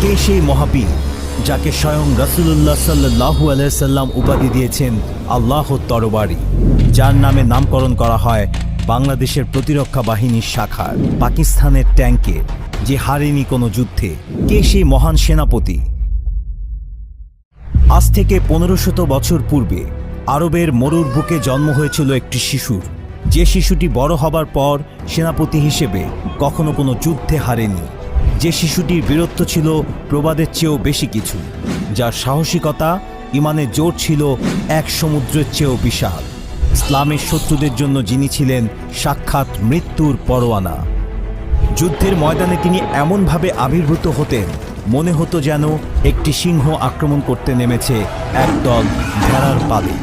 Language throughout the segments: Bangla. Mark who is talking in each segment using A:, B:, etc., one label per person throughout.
A: কে সেই মহাবীর যাকে স্বয়ং রাসূলুল্লাহ সাল্লাল্লাহু আলাইহি সাল্লাম উপাধি দিয়েছেন আল্লাহর তরবারি, যার নামে নামকরণ করা হয় বাংলাদেশের প্রতিরক্ষা বাহিনীর শাখার, পাকিস্তানের ট্যাঙ্কে, যে হারেনি কোনো যুদ্ধে? কে সেই মহান সেনাপতি? আজ থেকে 1500 বছর পূর্বে আরবের মরুর বুকে জন্ম হয়েছিল একটি শিশুর, যে শিশুটি বড় হবার পর সেনাপতি হিসেবে কখনো কোনো যুদ্ধে হারেনি। যে শিশুটির বীরত্ব ছিল প্রবাদের চেয়েও বেশি কিছু, যার সাহসিকতা, ইমানের জোর ছিল এক সমুদ্রের চেয়েও বিশাল। ইসলামের শত্রুদের জন্য যিনি ছিলেন সাক্ষাৎ মৃত্যুর পরোয়ানা। যুদ্ধের ময়দানে তিনি এমনভাবে আবির্ভূত হতেন, মনে হতো যেন একটি সিংহ আক্রমণ করতে নেমেছে একদল ভেড়ার পালে।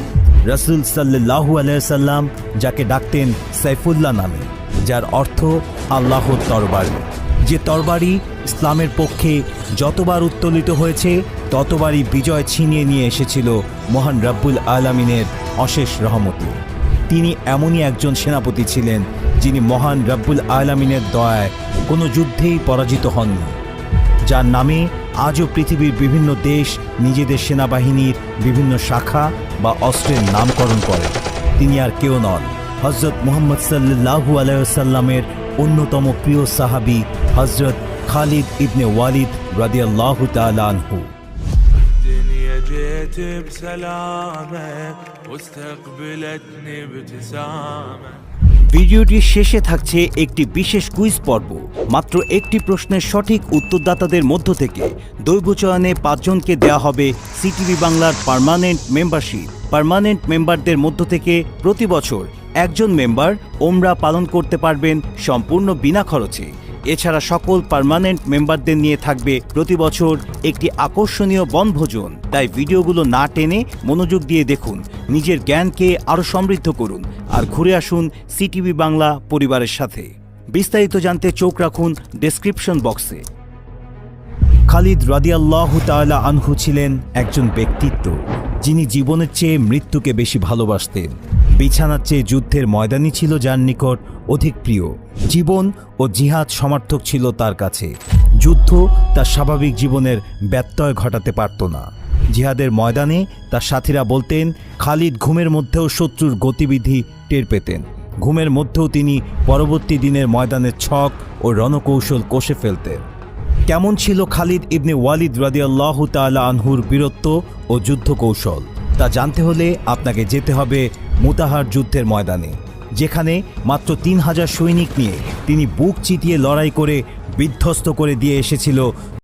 A: রাসূল সাল্লাল্লাহু আলাইহি সাল্লাম যাকে ডাকতেন সাইফুল্লাহ নামে, যার অর্থ আল্লাহর তরবারি, যে তরবারি ইসলামের পক্ষে যতবার উত্তোলিত হয়েছে ততবারই বিজয় ছিনিয়ে নিয়ে এসেছিল মহান রব্বুল আলামিনের অশেষ রহমতে। তিনি এমনই একজন সেনাপতি ছিলেন যিনি মহান রব্বুল আলামিনের দয়ায় কোনো যুদ্ধেই পরাজিত হননি, যার নামে আজও পৃথিবীর বিভিন্ন দেশ নিজেদের সেনাবাহিনীর বিভিন্ন শাখা বা অস্ত্রের নামকরণ করে। তিনি আর কেউ নন, হযরত মুহাম্মদ সাল্লাল্লাহু আলাইহি ওয়াসাল্লামের অন্যতম প্রিয় সাহাবী হযরত খালিদ ইবনে ওয়ালিদ রাদিয়াল্লাহু তাআলা আনহু।
B: الدنيا جيت بسلامة واستقبلتني ابتسامة।
A: ভিডিওটির শেষে থাকছে একটি বিশেষ কুইজ পর্ব। মাত্র একটি প্রশ্নের সঠিক উত্তরদাতাদের মধ্য থেকে দৈব চয়নে 5 জনকে দেওয়া হবে সিটিভি বাংলার পার্মানেন্ট মেম্বারশিপ। পার্মানেন্ট মেম্বারদের মধ্য থেকে প্রতি বছর একজন মেম্বার ওমরা পালন করতে পারবেন সম্পূর্ণ বিনা খরচে। এছাড়া সকল পার্মানেন্ট মেম্বারদের নিয়ে থাকবে প্রতি বছর একটি আকর্ষণীয় বনভোজন। তাই ভিডিওগুলো না টেনে মনোযোগ দিয়ে দেখুন, নিজের জ্ঞানকে আরও সমৃদ্ধ করুন আর ঘুরে আসুন সিটিভি বাংলা পরিবারের সাথে। বিস্তারিত জানতে চোখ রাখুন ডেসক্রিপশন বক্সে। খালিদ রাদিয়াল্লাহু তাআলা আনহু ছিলেন একজন ব্যক্তিত্ব যিনি জীবনের চেয়ে মৃত্যুকে বেশি ভালোবাসতেন। বিছানার চেয়ে যুদ্ধের ময়দানই ছিল যার নিকট অধিক প্রিয়। জীবন ও জিহাদ সমার্থক ছিল তার কাছে। যুদ্ধ তার স্বাভাবিক জীবনের ব্যত্যয় ঘটাতে পারত না। জিহাদের ময়দানে তার সাথীরা বলতেন, খালিদ ঘুমের মধ্যেও শত্রুর গতিবিধি টের পেতেন। ঘুমের মধ্যেও তিনি পরবর্তী দিনের ময়দানের ছক ও রণকৌশল কষে ফেলতেন। কেমন ছিল খালিদ ইবনে ওয়ালিদ রাদিয়াল্লাহু তাআলা আনহুর বীরত্ব ও যুদ্ধ কৌশল, তা জানতে হলে আপনাকে যেতে হবে মুতাহার যুদ্ধের ময়দানে, যেখানে মাত্র 3000 সৈনিক নিয়ে তিনি বুক চিতিয়ে লড়াই করে বিধ্বস্ত করে দিয়ে এসেছিল